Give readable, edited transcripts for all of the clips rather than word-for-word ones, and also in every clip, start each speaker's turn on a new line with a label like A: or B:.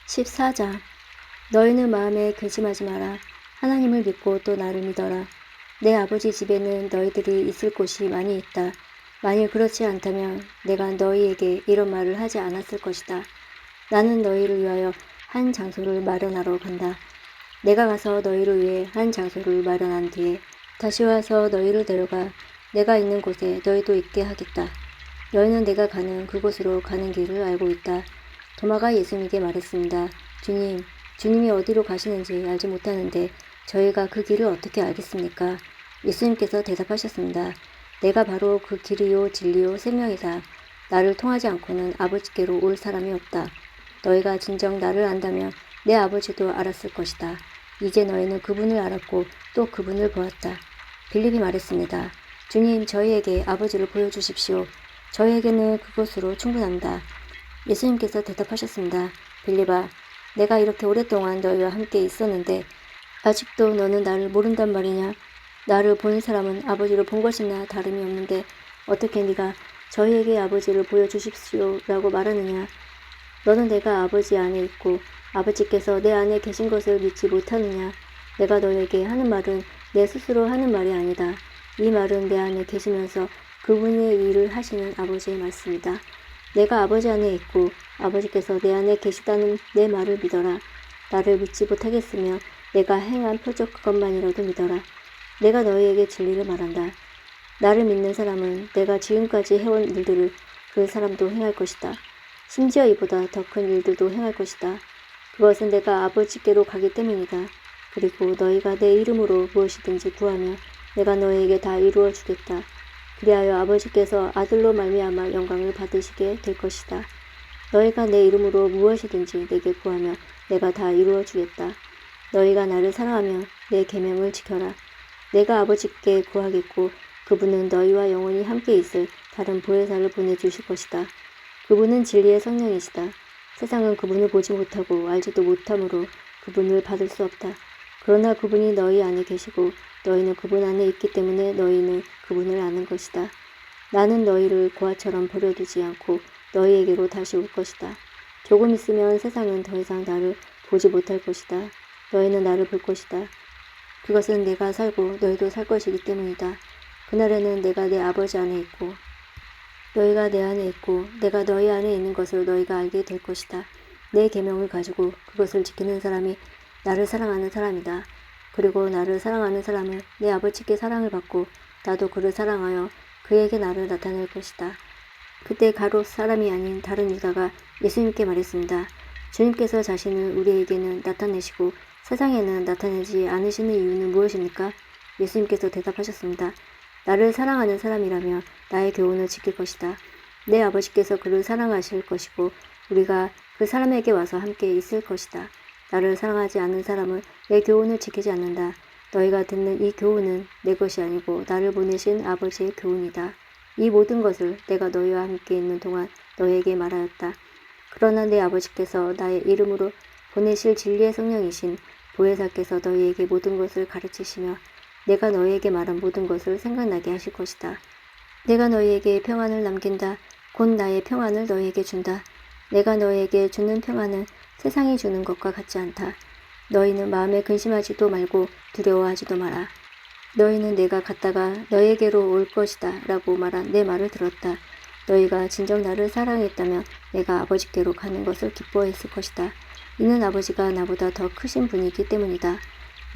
A: 14장. 너희는 마음에 근심하지 마라. 하나님을 믿고 또 나를 믿어라. 내 아버지 집에는 너희들이 있을 곳이 많이 있다. 만일 그렇지 않다면 내가 너희에게 이런 말을 하지 않았을 것이다. 나는 너희를 위하여 한 장소를 마련하러 간다. 내가 가서 너희를 위해 한 장소를 마련한 뒤에 다시 와서 너희를 데려가 내가 있는 곳에 너희도 있게 하겠다. 너희는 내가 가는 그곳으로 가는 길을 알고 있다. 도마가 예수님께 말했습니다. 주님이 어디로 가시는지 알지 못하는데 저희가 그 길을 어떻게 알겠습니까? 예수님께서 대답하셨습니다. 내가 바로 그 길이요 진리요 생명이다. 나를 통하지 않고는 아버지께로 올 사람이 없다. 너희가 진정 나를 안다면 내 아버지도 알았을 것이다. 이제 너희는 그분을 알았고 또 그분을 보았다. 빌립이 말했습니다. 주님, 저희에게 아버지를 보여주십시오. 저희에게는 그것으로 충분합니다. 예수님께서 대답하셨습니다. 빌립아, 내가 이렇게 오랫동안 너희와 함께 있었는데 아직도 너는 나를 모른단 말이냐? 나를 본 사람은 아버지를 본 것이나 다름이 없는데 어떻게 네가 저희에게 아버지를 보여주십시오 라고 말하느냐? 너는 내가 아버지 안에 있고 아버지께서 내 안에 계신 것을 믿지 못하느냐? 내가 너에게 하는 말은 내 스스로 하는 말이 아니다. 이 말은 내 안에 계시면서 그분의 일을 하시는 아버지의 말씀이다. 내가 아버지 안에 있고 아버지께서 내 안에 계시다는 내 말을 믿어라. 나를 믿지 못하겠으며 내가 행한 표적 그것만이라도 믿어라. 내가 너희에게 진리를 말한다. 나를 믿는 사람은 내가 지금까지 해온 일들을 그 사람도 행할 것이다. 심지어 이보다 더 큰 일들도 행할 것이다. 그것은 내가 아버지께로 가기 때문이다. 그리고 너희가 내 이름으로 무엇이든지 구하며 내가 너희에게 다 이루어 주겠다. 그리하여 아버지께서 아들로 말미암아 영광을 받으시게 될 것이다. 너희가 내 이름으로 무엇이든지 내게 구하며 내가 다 이루어 주겠다. 너희가 나를 사랑하며 내 계명을 지켜라. 내가 아버지께 구하겠고 그분은 너희와 영원히 함께 있을 다른 보혜사를 보내주실 것이다. 그분은 진리의 성령이시다. 세상은 그분을 보지 못하고 알지도 못하므로 그분을 받을 수 없다. 그러나 그분이 너희 안에 계시고 너희는 그분 안에 있기 때문에 너희는 그분을 아는 것이다. 나는 너희를 고아처럼 버려두지 않고 너희에게로 다시 올 것이다. 조금 있으면 세상은 더 이상 나를 보지 못할 것이다. 너희는 나를 볼 것이다. 그것은 내가 살고 너희도 살 것이기 때문이다. 그날에는 내가 내 아버지 안에 있고 너희가 내 안에 있고 내가 너희 안에 있는 것을 너희가 알게 될 것이다. 내 계명을 가지고 그것을 지키는 사람이 나를 사랑하는 사람이다. 그리고 나를 사랑하는 사람은 내 아버지께 사랑을 받고 나도 그를 사랑하여 그에게 나를 나타낼 것이다. 그때 가롯 사람이 아닌 다른 유다가 예수님께 말했습니다. 주님께서 자신을 우리에게는 나타내시고 세상에는 나타내지 않으시는 이유는 무엇입니까? 예수님께서 대답하셨습니다. 나를 사랑하는 사람이라면 나의 교훈을 지킬 것이다. 내 아버지께서 그를 사랑하실 것이고 우리가 그 사람에게 와서 함께 있을 것이다. 나를 사랑하지 않는 사람은 내 교훈을 지키지 않는다. 너희가 듣는 이 교훈은 내 것이 아니고 나를 보내신 아버지의 교훈이다. 이 모든 것을 내가 너희와 함께 있는 동안 너희에게 말하였다. 그러나 내 아버지께서 나의 이름으로 보내실 진리의 성령이신 보혜사께서 너희에게 모든 것을 가르치시며 내가 너희에게 말한 모든 것을 생각나게 하실 것이다. 내가 너희에게 평안을 남긴다. 곧 나의 평안을 너희에게 준다. 내가 너희에게 주는 평안은 세상이 주는 것과 같지 않다. 너희는 마음에 근심하지도 말고 두려워하지도 마라. 너희는 내가 갔다가 너희에게로 올 것이다 라고 말한 내 말을 들었다. 너희가 진정 나를 사랑했다면 내가 아버지께로 가는 것을 기뻐했을 것이다. 이는 아버지가 나보다 더 크신 분이기 때문이다.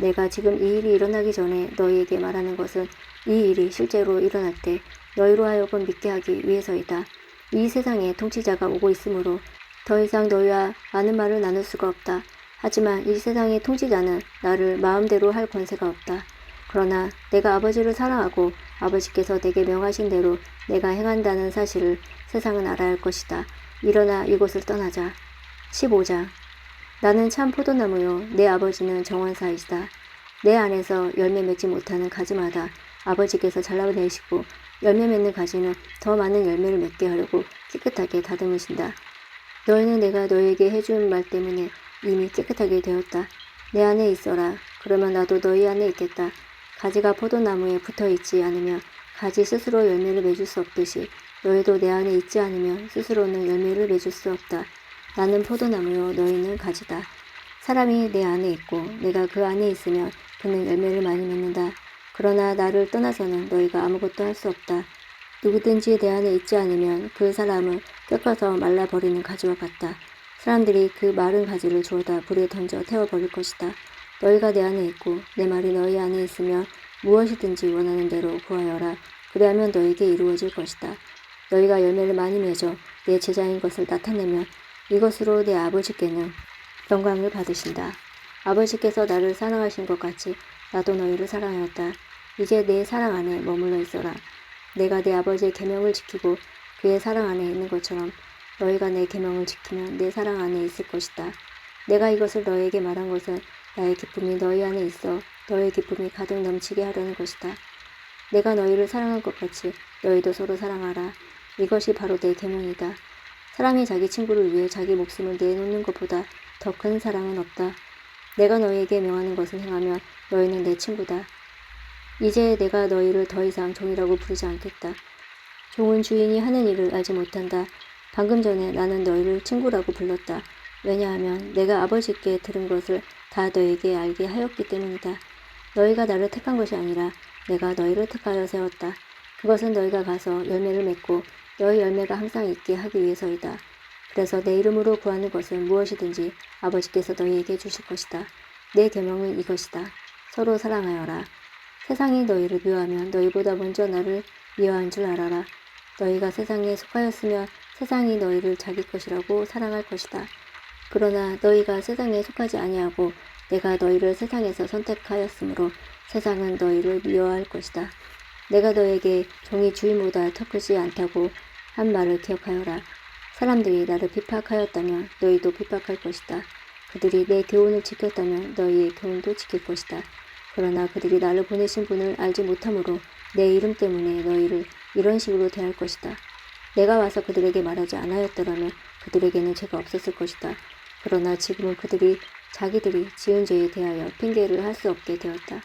A: 내가 지금 이 일이 일어나기 전에 너희에게 말하는 것은 이 일이 실제로 일어날 때 너희로 하여금 믿게 하기 위해서이다. 이 세상에 통치자가 오고 있으므로 더 이상 너희와 많은 말을 나눌 수가 없다. 하지만 이 세상의 통치자는 나를 마음대로 할 권세가 없다. 그러나 내가 아버지를 사랑하고 아버지께서 내게 명하신 대로 내가 행한다는 사실을 세상은 알아야 할 것이다. 일어나 이곳을 떠나자. 15장. 나는 참 포도나무요 내 아버지는 정원사이시다. 내 안에서 열매 맺지 못하는 가지마다 아버지께서 잘라내시고 열매 맺는 가지는 더 많은 열매를 맺게 하려고 깨끗하게 다듬으신다. 너희는 내가 너희에게 해준 말 때문에 이미 깨끗하게 되었다. 내 안에 있어라. 그러면 나도 너희 안에 있겠다. 가지가 포도나무에 붙어있지 않으면 가지 스스로 열매를 맺을 수 없듯이 너희도 내 안에 있지 않으면 스스로는 열매를 맺을 수 없다. 나는 포도나무요 너희는 가지다. 사람이 내 안에 있고 내가 그 안에 있으면 그는 열매를 많이 맺는다. 그러나 나를 떠나서는 너희가 아무것도 할 수 없다. 누구든지 내 안에 있지 않으면 그 사람은 꺾어서 말라버리는 가지와 같다. 사람들이 그 마른 가지를 주워다 불에 던져 태워버릴 것이다. 너희가 내 안에 있고 내 말이 너희 안에 있으면 무엇이든지 원하는 대로 구하여라. 그리하면 너희에게 이루어질 것이다. 너희가 열매를 많이 맺어 내 제자인 것을 나타내면 이것으로 내 아버지께는 영광을 받으신다. 아버지께서 나를 사랑하신 것 같이 나도 너희를 사랑하였다. 이제 내 사랑 안에 머물러 있어라. 내가 내 아버지의 계명을 지키고 그의 사랑 안에 있는 것처럼 너희가 내 계명을 지키면 내 사랑 안에 있을 것이다. 내가 이것을 너희에게 말한 것은 나의 기쁨이 너희 안에 있어 너의 기쁨이 가득 넘치게 하려는 것이다. 내가 너희를 사랑한 것 같이 너희도 서로 사랑하라. 이것이 바로 내 계명이다. 사람이 자기 친구를 위해 자기 목숨을 내놓는 것보다 더 큰 사랑은 없다. 내가 너희에게 명하는 것을 행하면 너희는 내 친구다. 이제 내가 너희를 더 이상 종이라고 부르지 않겠다. 종은 주인이 하는 일을 알지 못한다. 방금 전에 나는 너희를 친구라고 불렀다. 왜냐하면 내가 아버지께 들은 것을 다 너희에게 알게 하였기 때문이다. 너희가 나를 택한 것이 아니라 내가 너희를 택하여 세웠다. 그것은 너희가 가서 열매를 맺고 너희 열매가 항상 있게 하기 위해서이다. 그래서 내 이름으로 구하는 것은 무엇이든지 아버지께서 너희에게 주실 것이다. 내 계명은 이것이다. 서로 사랑하여라. 세상이 너희를 미워하면 너희보다 먼저 나를 미워한 줄 알아라. 너희가 세상에 속하였으면 세상이 너희를 자기 것이라고 사랑할 것이다. 그러나 너희가 세상에 속하지 아니하고 내가 너희를 세상에서 선택하였으므로 세상은 너희를 미워할 것이다. 내가 너에게 종이 주인보다 더 크지 않다고 한 말을 기억하여라. 사람들이 나를 핍박하였다면 너희도 핍박할 것이다. 그들이 내 교훈을 지켰다면 너희의 교훈도 지킬 것이다. 그러나 그들이 나를 보내신 분을 알지 못하므로 내 이름 때문에 너희를 이런 식으로 대할 것이다. 내가 와서 그들에게 말하지 않았더라면 그들에게는 죄가 없었을 것이다. 그러나 지금은 그들이 자기들이 지은 죄에 대하여 핑계를 할 수 없게 되었다.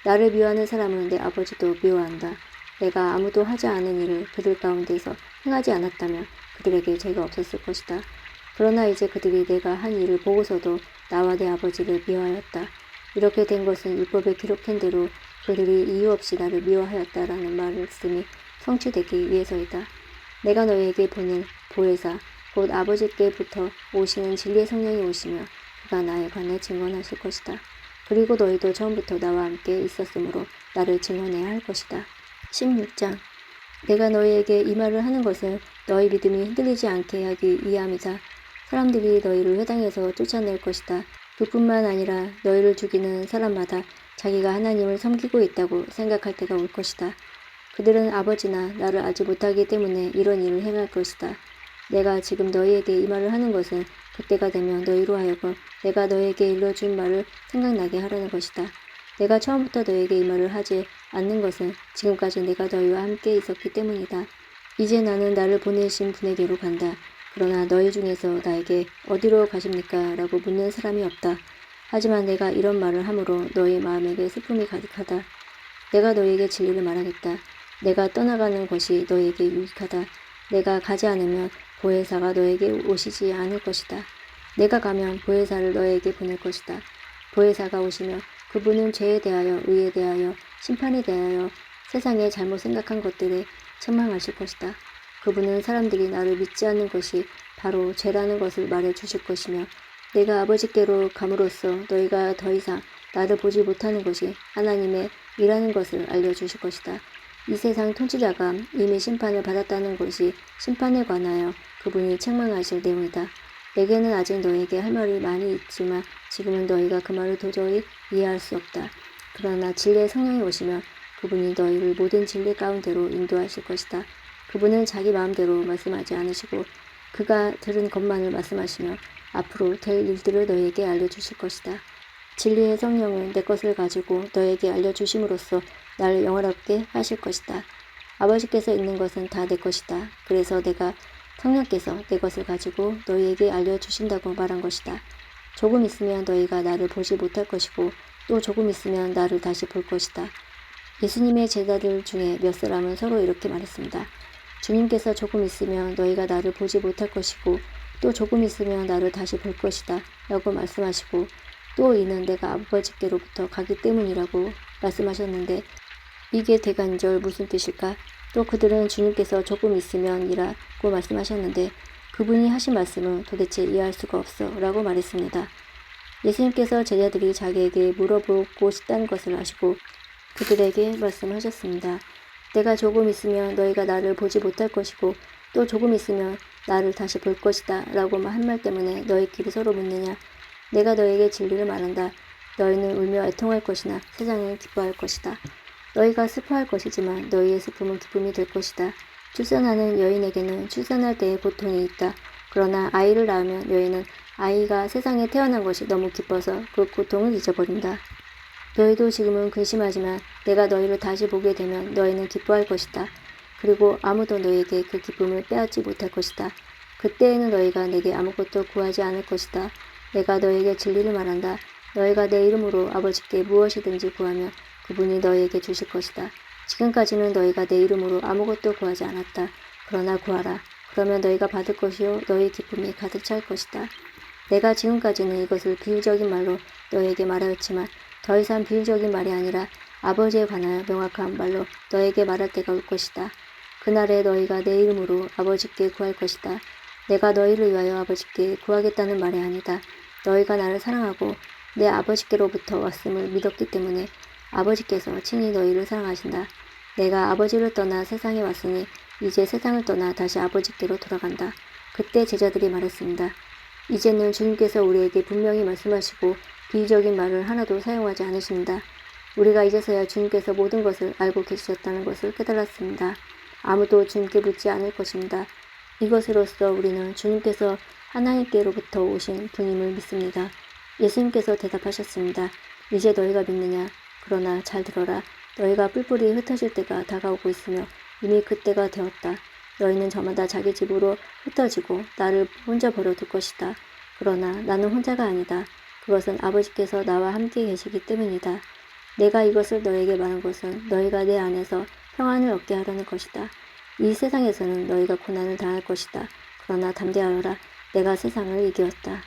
A: 나를 미워하는 사람은 내 아버지도 미워한다. 내가 아무도 하지 않은 일을 그들 가운데서 행하지 않았다면 그들에게 죄가 없었을 것이다. 그러나 이제 그들이 내가 한 일을 보고서도 나와 내 아버지를 미워하였다. 이렇게 된 것은 율법에 기록된 대로 그들이 이유 없이 나를 미워하였다라는 말씀이 성취되기 위해서이다. 내가 너희에게 보낸 보혜사 곧 아버지께부터 오시는 진리의 성령이 오시며 그가 나에 관해 증언하실 것이다. 그리고 너희도 처음부터 나와 함께 있었으므로 나를 증언해야 할 것이다. 16장 내가 너희에게 이 말을 하는 것은 너희 믿음이 흔들리지 않게 하기 위함이다. 사람들이 너희를 회당에서 쫓아낼 것이다. 그뿐만 아니라 너희를 죽이는 사람마다 자기가 하나님을 섬기고 있다고 생각할 때가 올 것이다. 그들은 아버지나 나를 알지 못하기 때문에 이런 일을 행할 것이다. 내가 지금 너희에게 이 말을 하는 것은 그때가 되면 너희로 하여금 내가 너희에게 일러준 말을 생각나게 하려는 것이다. 내가 처음부터 너희에게 이 말을 하지 않는 것은 지금까지 내가 너희와 함께 있었기 때문이다. 이제 나는 나를 보내신 분에게로 간다. 그러나 너희 중에서 나에게 어디로 가십니까? 라고 묻는 사람이 없다. 하지만 내가 이런 말을 함으로 너희 마음에게 슬픔이 가득하다. 내가 너희에게 진리를 말하겠다. 내가 떠나가는 것이 너희에게 유익하다. 내가 가지 않으면 보혜사가 너에게 오시지 않을 것이다. 내가 가면 보혜사를 너에게 보낼 것이다. 보혜사가 오시면 그분은 죄에 대하여 의에 대하여 심판에 대하여 세상에 잘못 생각한 것들에 책망하실 것이다. 그분은 사람들이 나를 믿지 않는 것이 바로 죄라는 것을 말해 주실 것이며 내가 아버지께로 감으로써 너희가 더 이상 나를 보지 못하는 것이 하나님의 일하는 것을 알려주실 것이다. 이 세상 통치자가 이미 심판을 받았다는 것이 심판에 관하여 그분이 책망하실 내용이다. 내게는 아직 너에게 할 말이 많이 있지만 지금은 너희가 그 말을 도저히 이해할 수 없다. 그러나 진리의 성령이 오시면 그분이 너희를 모든 진리 가운데로 인도하실 것이다. 그분은 자기 마음대로 말씀하지 않으시고 그가 들은 것만을 말씀하시며 앞으로 될 일들을 너희에게 알려주실 것이다. 진리의 성령은 내 것을 가지고 너에게 알려주심으로써 나를 영화롭게 하실 것이다. 아버지께서 있는 것은 다 내 것이다. 그래서 내가 성령께서 내 것을 가지고 너희에게 알려주신다고 말한 것이다. 조금 있으면 너희가 나를 보지 못할 것이고 또 조금 있으면 나를 다시 볼 것이다. 예수님의 제자들 중에 몇 사람은 서로 이렇게 말했습니다. 주님께서 조금 있으면 너희가 나를 보지 못할 것이고 또 조금 있으면 나를 다시 볼 것이다 라고 말씀하시고 또 이는 내가 아버지께로부터 가기 때문이라고 말씀하셨는데 이게 대간절 무슨 뜻일까? 또 그들은 주님께서 조금 있으면 이라고 말씀하셨는데 그분이 하신 말씀은 도대체 이해할 수가 없어 라고 말했습니다. 예수님께서 제자들이 자기에게 물어보고 싶다는 것을 아시고 그들에게 말씀하셨습니다. 내가 조금 있으면 너희가 나를 보지 못할 것이고 또 조금 있으면 나를 다시 볼 것이다 라고 한 말 때문에 너희끼리 서로 묻느냐. 내가 너희에게 진리를 말한다. 너희는 울며 애통할 것이나 세상은 기뻐할 것이다. 너희가 슬퍼할 것이지만 너희의 슬픔은 기쁨이 될 것이다. 출산하는 여인에게는 출산할 때의 고통이 있다. 그러나 아이를 낳으면 여인은 아이가 세상에 태어난 것이 너무 기뻐서 그 고통을 잊어버린다. 너희도 지금은 근심하지만 내가 너희를 다시 보게 되면 너희는 기뻐할 것이다. 그리고 아무도 너희에게 그 기쁨을 빼앗지 못할 것이다. 그때에는 너희가 내게 아무것도 구하지 않을 것이다. 내가 너희에게 진리를 말한다. 너희가 내 이름으로 아버지께 무엇이든지 구하면 그분이 너희에게 주실 것이다. 지금까지는 너희가 내 이름으로 아무것도 구하지 않았다. 그러나 구하라. 그러면 너희가 받을 것이요 너희 기쁨이 가득 찰 것이다. 내가 지금까지는 이것을 비유적인 말로 너희에게 말하였지만 더 이상 비유적인 말이 아니라 아버지에 관하여 명확한 말로 너희에게 말할 때가 올 것이다. 그날에 너희가 내 이름으로 아버지께 구할 것이다. 내가 너희를 위하여 아버지께 구하겠다는 말이 아니다. 너희가 나를 사랑하고 내 아버지께로부터 왔음을 믿었기 때문에 아버지께서 친히 너희를 사랑하신다. 내가 아버지를 떠나 세상에 왔으니 이제 세상을 떠나 다시 아버지께로 돌아간다. 그때 제자들이 말했습니다. 이제는 주님께서 우리에게 분명히 말씀하시고 비유적인 말을 하나도 사용하지 않으십니다. 우리가 이제서야 주님께서 모든 것을 알고 계시셨다는 것을 깨달았습니다. 아무도 주님께 묻지 않을 것입니다. 이것으로써 우리는 주님께서 하나님께로부터 오신 분임을 믿습니다. 예수님께서 대답하셨습니다. 이제 너희가 믿느냐? 그러나 잘 들어라. 너희가 뿔뿔이 흩어질 때가 다가오고 있으며 이미 그때가 되었다. 너희는 저마다 자기 집으로 흩어지고 나를 혼자 버려둘 것이다. 그러나 나는 혼자가 아니다. 그것은 아버지께서 나와 함께 계시기 때문이다. 내가 이것을 너에게 말한 것은 너희가 내 안에서 평안을 얻게 하려는 것이다. 이 세상에서는 너희가 고난을 당할 것이다. 그러나 담대하여라. 내가 세상을 이기었다.